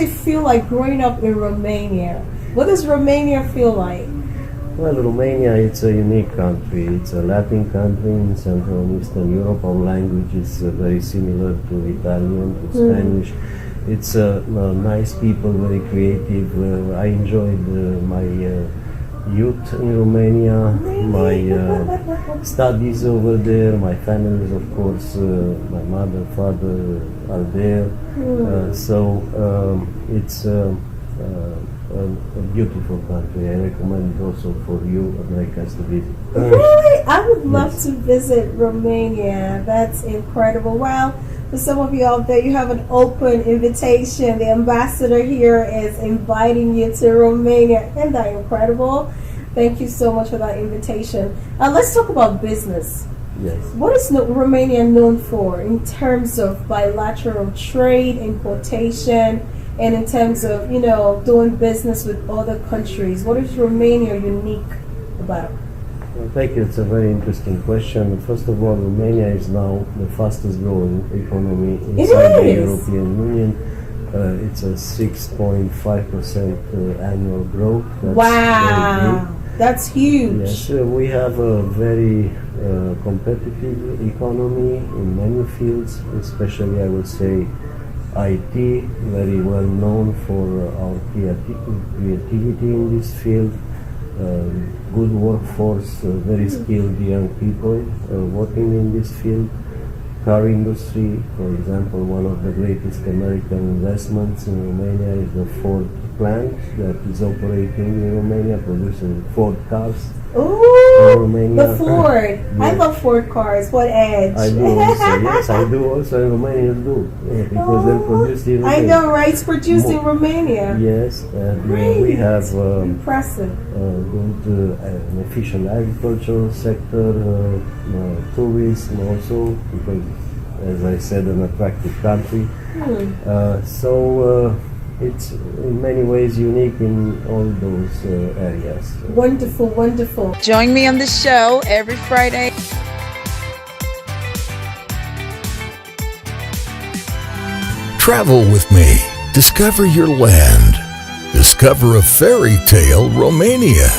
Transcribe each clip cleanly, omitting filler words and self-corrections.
it feel like growing up in Romania? What does Romania feel like? Well, Romania, it's a unique country. It's a Latin country in Central and Eastern Europe. Our language is very similar to Italian, to Spanish. It's nice people, very creative. I enjoyed my youth in Romania, my studies over there, my families, of course, my mother, father are there. It's a beautiful country. I recommend it also for you Americans to visit. Really? I would love to visit Romania. That's incredible. Well, for some of you out there, you have an open invitation. The ambassador here is inviting you to Romania. Isn't that incredible? Thank you so much for that invitation. Let's talk about business. Yes. What is Romania known for in terms of bilateral trade, importation, and in terms of, doing business with other countries? What is Romania unique about? Well, thank you. It's a very interesting question. First of all, Romania is now the fastest growing economy inside the European Union. It's a 6.5% annual growth. That's wow, that's huge. Yes, we have a very competitive economy in many fields, especially I would say IT, very well known for our creativity in this field. Good workforce, very skilled young people working in this field. Car industry, for example, one of the greatest American investments in Romania is the Ford plant that is operating in Romania, producing Ford cars. Oh, the Ford. Yeah. I love Ford cars. What edge? I do also, yes, I do also, and Romanians do, because they're produced in Romania. I know, right? It's produced in Romania. Yes, and we have impressive. Good and efficient agricultural sector, tourism also, because, as I said, an attractive country. It's in many ways unique in all those areas. Wonderful, wonderful. Join me on the show every Friday. Travel with me. Discover your land. Discover a fairy tale Romania.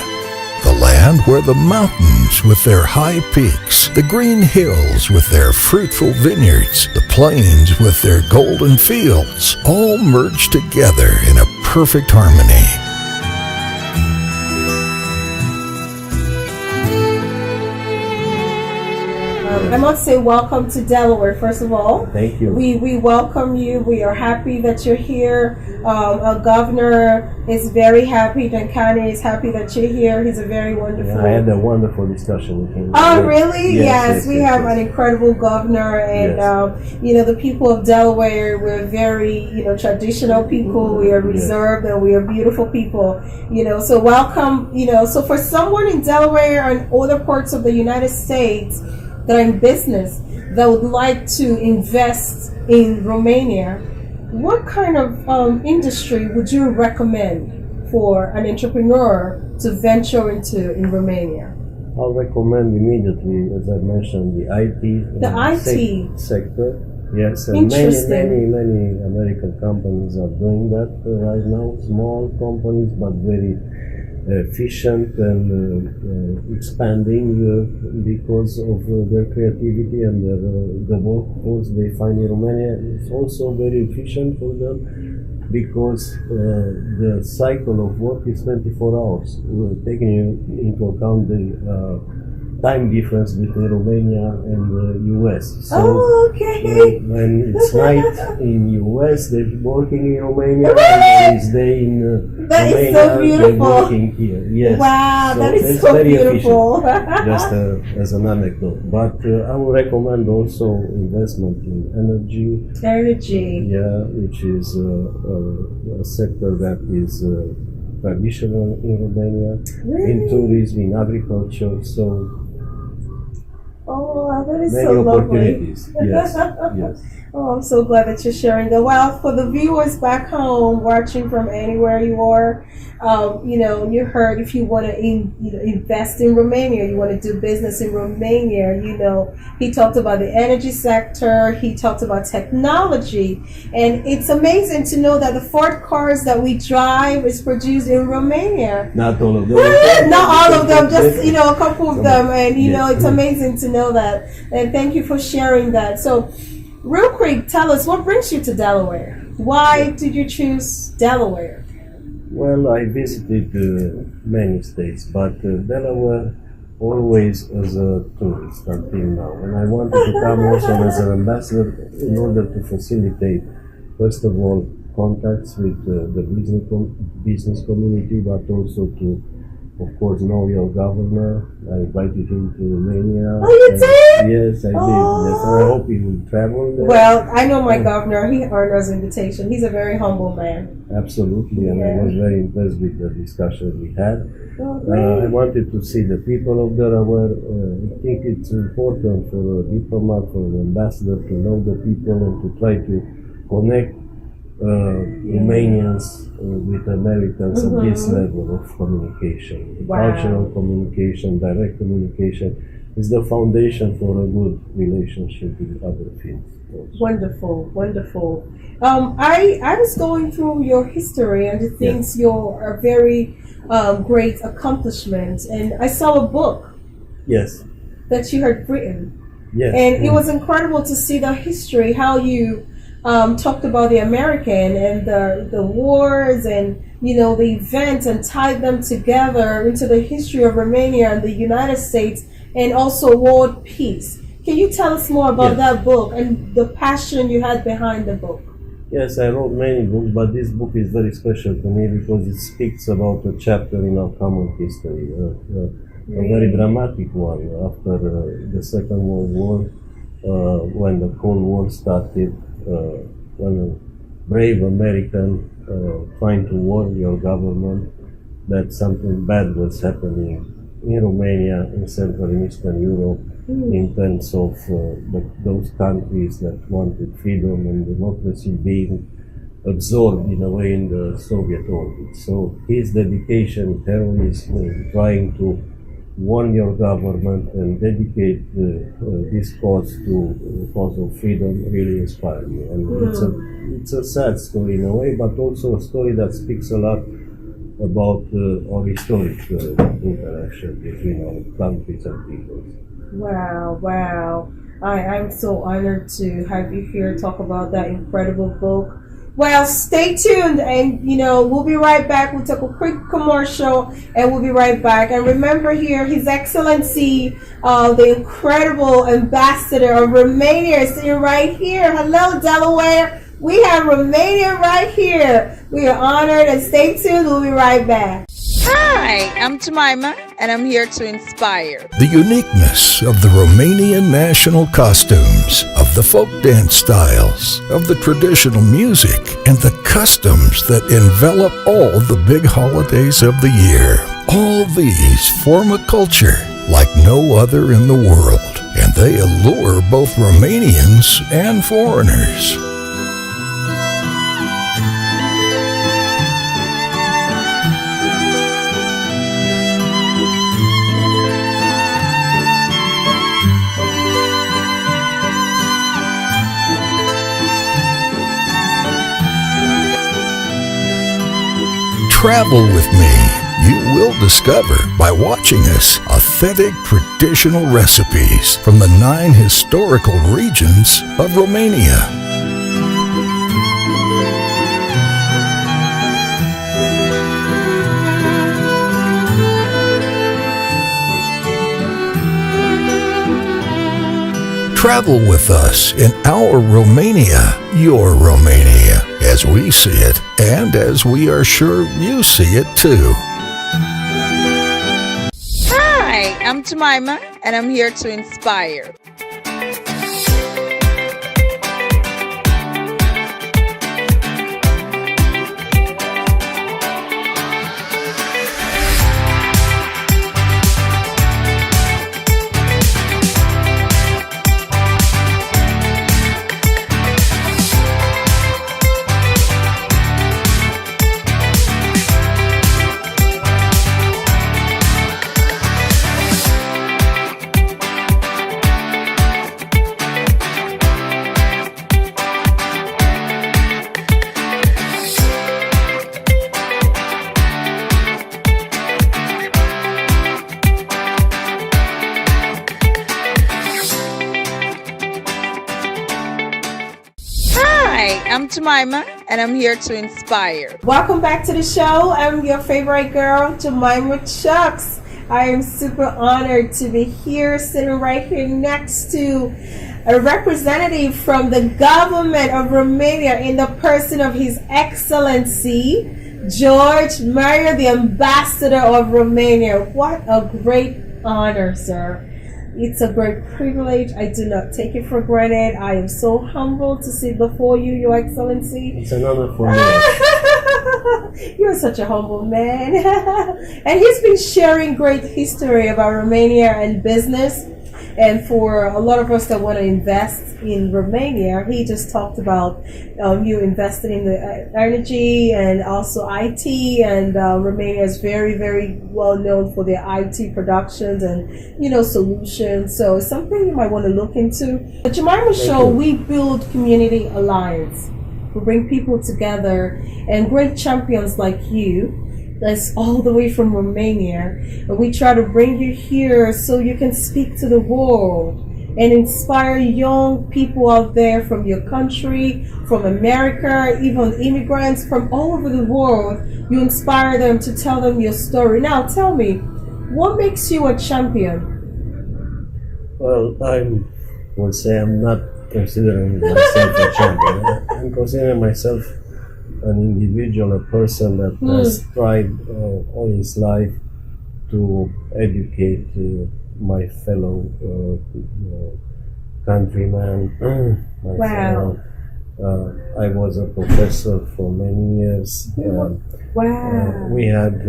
The land where the mountains with their high peaks, the green hills with their fruitful vineyards, the plains with their golden fields, all merge together in a perfect harmony. I must say welcome to Delaware, first of all. Thank you. We welcome you. We are happy that you're here. Our governor is very happy. Dankani is happy that you're here. He's a very wonderful... Yeah, I had a wonderful discussion with him. Oh, really? Yes, we have an incredible governor. And, the people of Delaware, we're very, traditional people. We are reserved and we are beautiful people. So welcome, so for someone in Delaware and other parts of the United States that are in business that would like to invest in Romania, what kind of industry would you recommend for an entrepreneur to venture into in Romania? I'll recommend immediately, as I mentioned, the IT sector. Yes, and many American companies are doing that right now. Small companies, but very efficient and expanding because of their creativity and the workforce they find in Romania. It's also very efficient for them because the cycle of work is 24 hours, taking into account the time difference between Romania and the US. So when it's night in US, they're working in Romania, and when it's day in Romania, they're working here. Yes. Wow, so that is so beautiful. Just as an anecdote. But I would recommend also investment in energy. Yeah, which is a sector that is traditional in Romania, in tourism, in agriculture. So that is many so opportunities. Lovely. Yes, yes. Oh, I'm so glad that you're sharing that. Well, for the viewers back home watching from anywhere you are, you heard if you want to invest in Romania, you want to do business in Romania, he talked about the energy sector, he talked about technology, and it's amazing to know that the Ford cars that we drive is produced in Romania. Not all of them. Not all of them, just, a couple of them, and, it's amazing to know that, and thank you for sharing that. So, real quick, tell us, what brings you to Delaware? Why did you choose Delaware? Well, I visited many states, but Delaware always as a tourist until now. And I wanted to come also as an ambassador in order to facilitate, first of all, contacts with the business community, but also to, of course, know your governor. I invited him to Romania. Oh, you did? Yes, I did. Yes, and I hope he will travel there. Well, I know my governor. He earned us invitation. He's a very humble man. Absolutely, and I was very impressed with the discussion we had. I wanted to see the people of Delaware. I think it's important for a diplomat, for an ambassador to know the people and to try to connect Romanians with Americans at this level of communication. Cultural communication, direct communication is the foundation for a good relationship with other fields. Wonderful, wonderful. I was going through your history and the things your very great accomplishments, and I saw a book. Yes. That you had written. Yes. And it was incredible to see the history, how you talked about the American and the wars and the events and tied them together into the history of Romania and the United States and also world peace. Can you tell us more about that book and the passion you had behind the book? Yes, I wrote many books, but this book is very special to me because it speaks about a chapter in our common history, a very dramatic one after the Second World War, when the Cold War started. When a brave American trying to warn your government that something bad was happening in Romania, in Central and Eastern Europe, in terms of those countries that wanted freedom and democracy being absorbed in a way in the Soviet orbit. So his dedication, heroism, in trying to warn your government and dedicate this cause to the cause of freedom really inspired me. And it's a sad story in a way, but also a story that speaks a lot about our historic interaction between our countries and peoples. Wow. I'm so honored to have you here talk about that incredible book. Well, stay tuned and, we'll be right back. We'll take a quick commercial and we'll be right back. And remember here, His Excellency, the incredible ambassador of Romania is sitting right here. Hello, Delaware. We have Romania right here. We are honored and stay tuned. We'll be right back. Hi, I'm Jemimah, and I'm here to inspire. The uniqueness of the Romanian national costumes, of the folk dance styles, of the traditional music, and the customs that envelop all the big holidays of the year. All these form a culture like no other in the world, and they allure both Romanians and foreigners. Travel with me. You will discover by watching us authentic traditional recipes from the 9 historical regions of Romania. Travel with us in our Romania, your Romania, as we see it, and as we are sure you see it too. Hi, I'm Jemimah, and I'm here to inspire. I'm Jemimah, and I'm here to inspire. Welcome back to the show. I'm your favorite girl, Jemimah Chuks. I am super honored to be here, sitting right here next to a representative from the government of Romania in the person of His Excellency, George Maior, the ambassador of Romania. What a great honor, sir. It's a great privilege. I do not take it for granted. I am so humbled to sit before you, Your Excellency. It's an honor for me. You're such a humble man. And he's been sharing great history about Romania and business. And for a lot of us that want to invest in Romania, he just talked about you invested in the energy and also IT. And Romania is very, very well known for their IT productions and, solutions. So it's something you might want to look into. The Jemimah Show, we build community alliance. We bring people together, and great champions like you, that's all the way from Romania. And we try to bring you here so you can speak to the world and inspire young people out there from your country, from America, even immigrants from all over the world. You inspire them to tell them your story. Now tell me, what makes you a champion? Well, I would say I'm not considering myself a champion. I'm considering myself an individual, a person that has tried all his life to educate my fellow countrymen. Wow. I was a professor for many years. Wow. We had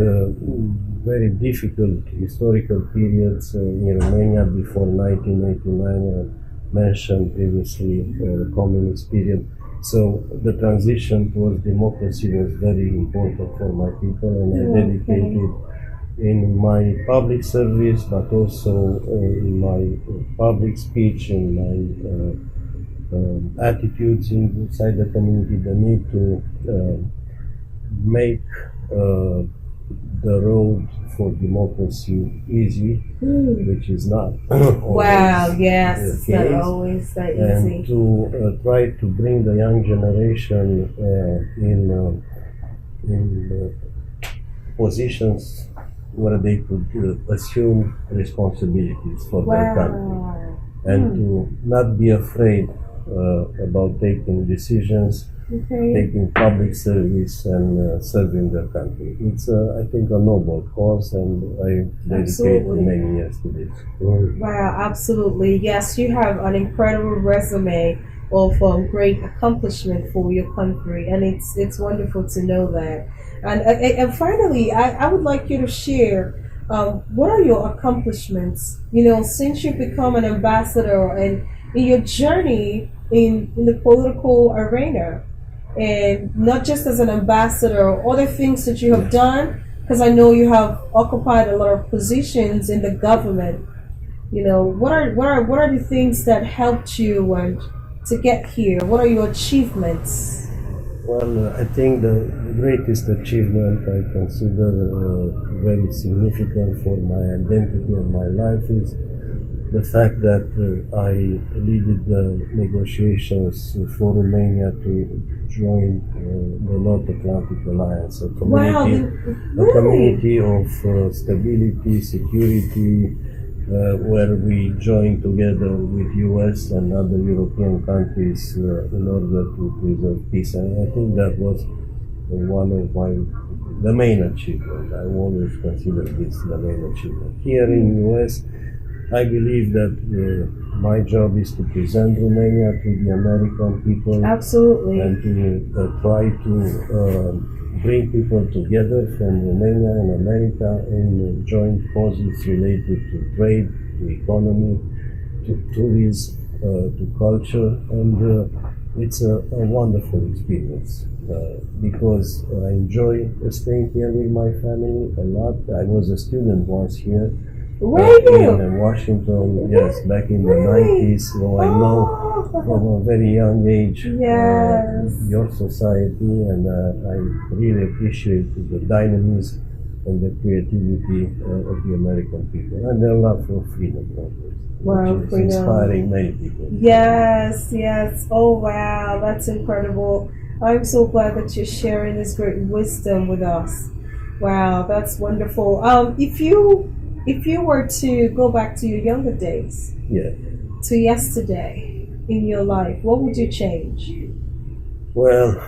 very difficult historical periods in Romania before 1989, mentioned previously the communist period. So the transition towards democracy was very important for my people, and I dedicated in my public service, but also in my public speech, in my attitudes inside the community, the need to make the road for democracy easy, which is not wow, yes, it's not always that easy. And to try to bring the young generation in positions where they could assume responsibilities for their country, and to not be afraid about taking decisions, taking public service and serving their country. It's, I think, a noble cause, and I dedicated many years to this. Wow, absolutely. Yes, you have an incredible resume of great accomplishment for your country, and it's wonderful to know that. And finally, I would like you to share what are your accomplishments, since you've become an ambassador and in your journey in the political arena, and not just as an ambassador, other things that you have done, because I know you have occupied a lot of positions in the government. What are the things that helped you and to get here? What are your achievements? Well, I think the greatest achievement I consider very significant for my identity and my life is the fact that I led the negotiations for Romania to join the North Atlantic Alliance, a community of stability, security, where we joined together with US and other European countries in order to preserve peace. And I think that was one of the main achievements. I always consider this the main achievement. Here in US, I believe that my job is to present Romania to the American people. Absolutely. And to try to bring people together from Romania and America in joint causes related to trade, to economy, to tourism, to culture. And it's a wonderful experience because I enjoy staying here with my family a lot. I was a student once here. In Washington, yes, back in the 90s. So I know from a very young age your society, and I really appreciate the dynamism and the creativity of the American people and their love for freedom. Which is inspiring many people. Yes. Oh, wow, that's incredible. I'm so glad that you're sharing this great wisdom with us. Wow, that's wonderful. If you were to go back to your younger days, Yeah. to yesterday in your life, what would you change? Well,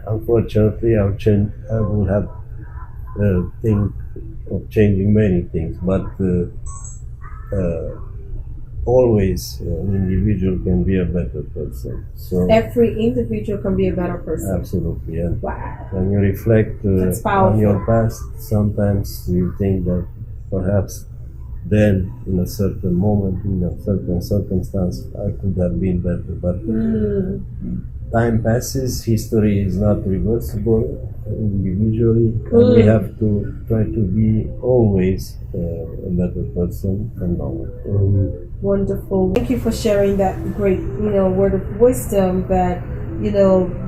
unfortunately, I will have think of changing many things, but always an individual can be a better person. So Every individual can be a better person. absolutely, and Wow. when you reflect That's powerful. on your past, sometimes you think that perhaps then, in a certain moment, in a certain circumstance, I could have been better. But time passes, history is not reversible individually, and we have to try to be always a better person from now on. Wonderful. Thank you for sharing that great, word of wisdom that,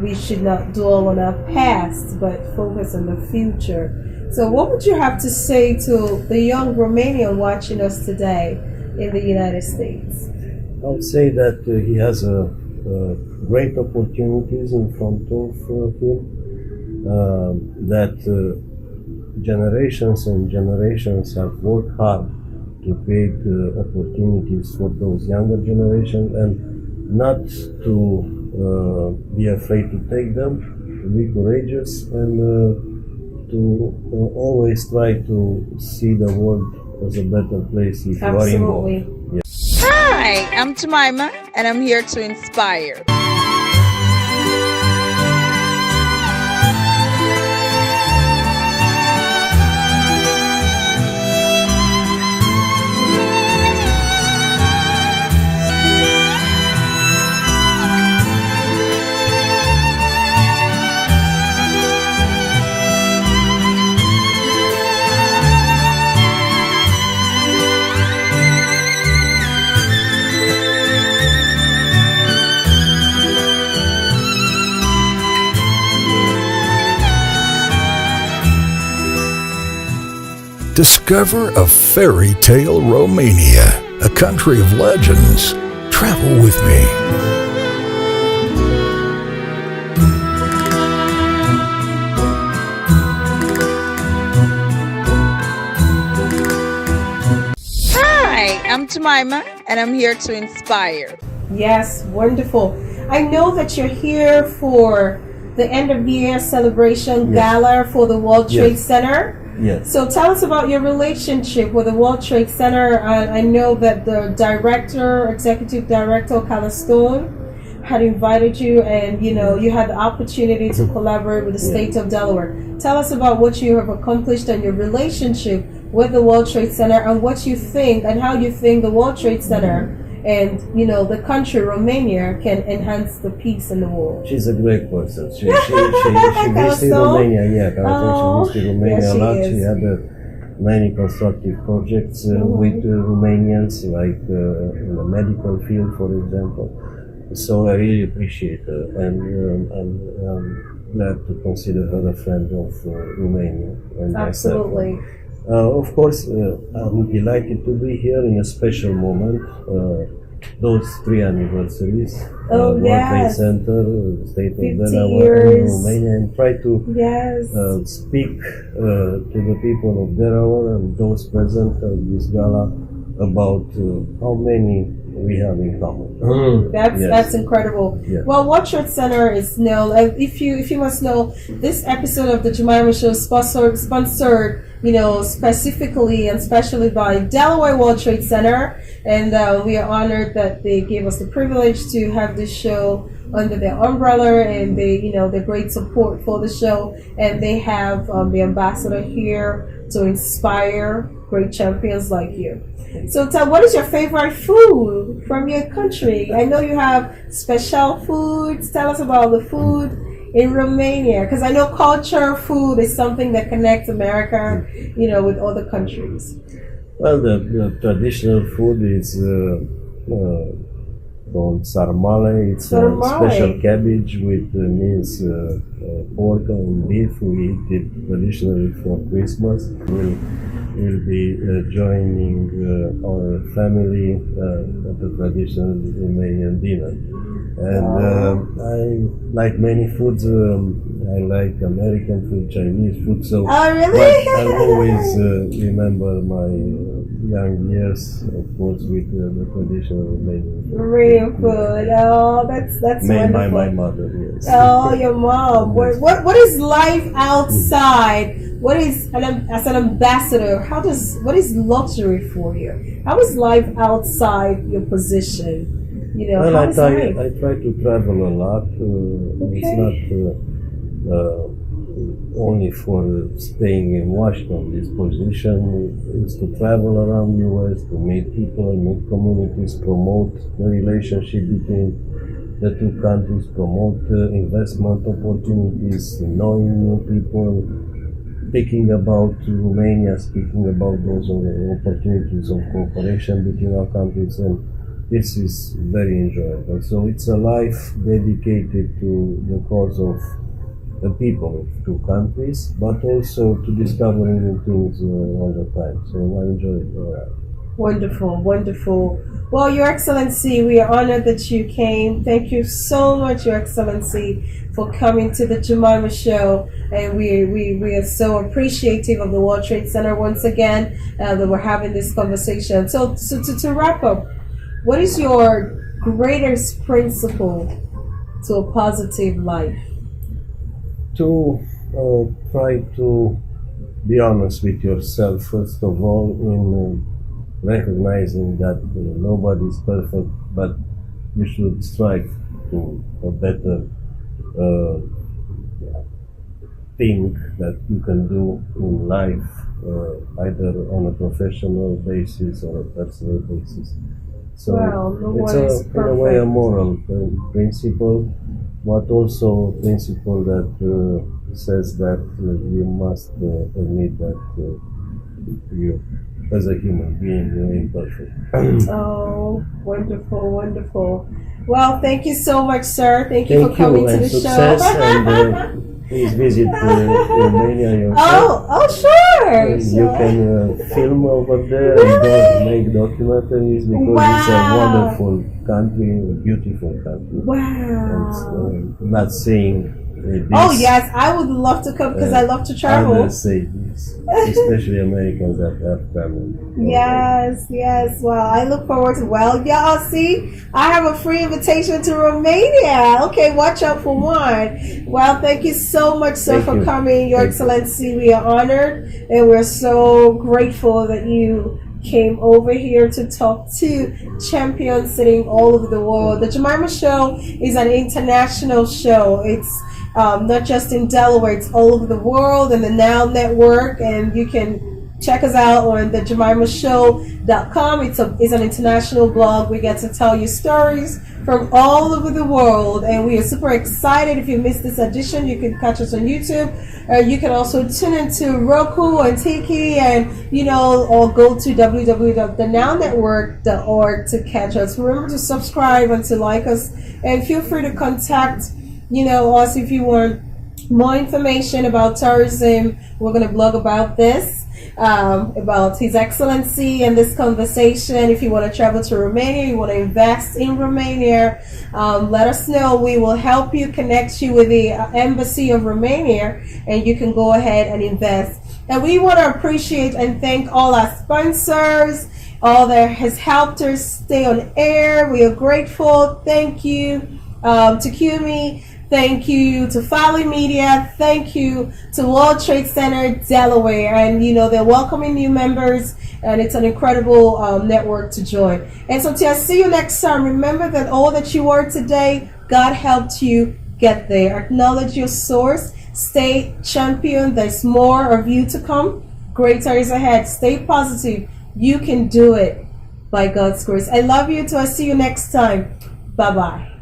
we should not dwell on our past, but focus on the future. So what would you have to say to the young Romanian watching us today in the United States? I would say that he has great opportunities in front of him, that generations and generations have worked hard to create opportunities for those younger generations, and not to be afraid to take them, to be courageous, and to always try to see the world as a better place if you are involved. Absolutely. Hi, I'm Jemimah, and I'm here to inspire. Discover a fairy tale Romania, a country of legends. Travel with me. Hi, I'm Jemimah, and I'm here to inspire. Yes, wonderful. I know that you're here for the end of year celebration gala for the World Trade Center. Yes. So tell us about your relationship with the World Trade Center. I know that the executive director, Calastone, had invited you, and you had the opportunity to collaborate with the state of Delaware. Tell us about what you have accomplished and your relationship with the World Trade Center, and what you think and how you think the World Trade Center and the country Romania can enhance the peace in the world. She's a great person. She visited Romania. Yeah, she visited Romania a lot. She had many constructive projects with Romanians, like in the medical field, for example. So I really appreciate her, and I'm glad to consider her a friend of Romania. And absolutely. Of course, I'm delighted to be here in a special moment. Those 3 anniversaries, World Trade Center, State of Delaware, and Romania, and try to speak to the people of Delaware and those present at this gala about how many we have in common. That's incredible. Yeah. Well, World Trade Center is known. If you must know, this episode of the Jemimah Show is sponsored, specifically and specially by Delaware World Trade Center, and we are honored that they gave us the privilege to have this show under their umbrella, and the great support for the show, and they have the ambassador here to inspire great champions like you. So what is your favorite food from your country? I know you have special foods. Tell us about the food in Romania, because I know culture, food is something that connects America, with other countries. Well, the traditional food is called sarmale. It's a special cabbage with minced pork and beef. We eat it traditionally for Christmas. We'll be joining our family at the traditional Romanian dinner. And I like many foods. I like American food, Chinese food. So, really? But I always remember my young years, of course, with the traditional Romanian food. Real food. Oh, that's made by wonderful. my mother. Yes. Oh, your mom. What is life outside? What is as an ambassador? What is luxury for you? How is life outside your position? You know, well, I try to travel a lot. It's not only for staying in Washington. This position is to travel around U.S., to meet people, meet communities, promote the relationship between the two countries, promote investment opportunities, knowing new people, speaking about Romania, speaking about those opportunities of cooperation between our countries, and this is very enjoyable. So it's a life dedicated to the cause of the people of two countries, but also to discovering new things all the time. So I enjoy it a lot. Wonderful, wonderful. Well, Your Excellency, we are honored that you came. Thank you so much, Your Excellency, for coming to the Jemimah Show. And we are so appreciative of the World Trade Center once again that we're having this conversation. So to wrap up, what is your greatest principle to a positive life? To try to be honest with yourself, first of all, in recognizing that nobody is perfect, but you should strive to a better thing that you can do in life, either on a professional basis or a personal basis. So it's in a way a moral principle, but also a principle that says that you must admit that you, as a human being, you're imperfect. Oh, wonderful, wonderful. Well, thank you so much, sir. Thank you for coming to the success, show. And please visit Romania yourself. Oh, sure. You can film over there and make documentaries, because it's a wonderful country, a beautiful country. Wow. And not saying this. Oh, yes, I would love to come because I love to travel. Others say this, especially Americans that have traveled. Yes, yes. Well, I look forward to. Well, y'all see, I have a free invitation to Romania. Okay, watch out for one. Well, thank you so much, sir, for coming, Your Excellency. We are honored, and we're so grateful that you came over here to talk to champions sitting all over the world. The Jemimah Show is an international show. It's not just in Delaware, it's all over the world, and the Now Network, and you can check us out on the JemimahShow.com. It's an international blog. We get to tell you stories from all over the world, and we are super excited. If you missed this edition, you can catch us on YouTube. You can also tune into Roku and Tiki, and or go to www.thenownetwork.org to catch us. Remember to subscribe and to like us, and feel free to contact us if you want more information about tourism. We're going to blog about this, about His Excellency and this conversation. If you want to travel to Romania, you want to invest in Romania, let us know. We will help you, connect you with the Embassy of Romania, and you can go ahead and invest. And we want to appreciate and thank all our sponsors, all that has helped us stay on air. We are grateful. Thank you to QME. Thank you to Folly Media. Thank you to World Trade Center Delaware. And they're welcoming new members, and it's an incredible network to join. And so till I see you next time, remember that all that you are today, God helped you get there. Acknowledge your source. Stay champion. There's more of you to come. Greater is ahead. Stay positive. You can do it by God's grace. I love you till I see you next time. Bye-bye.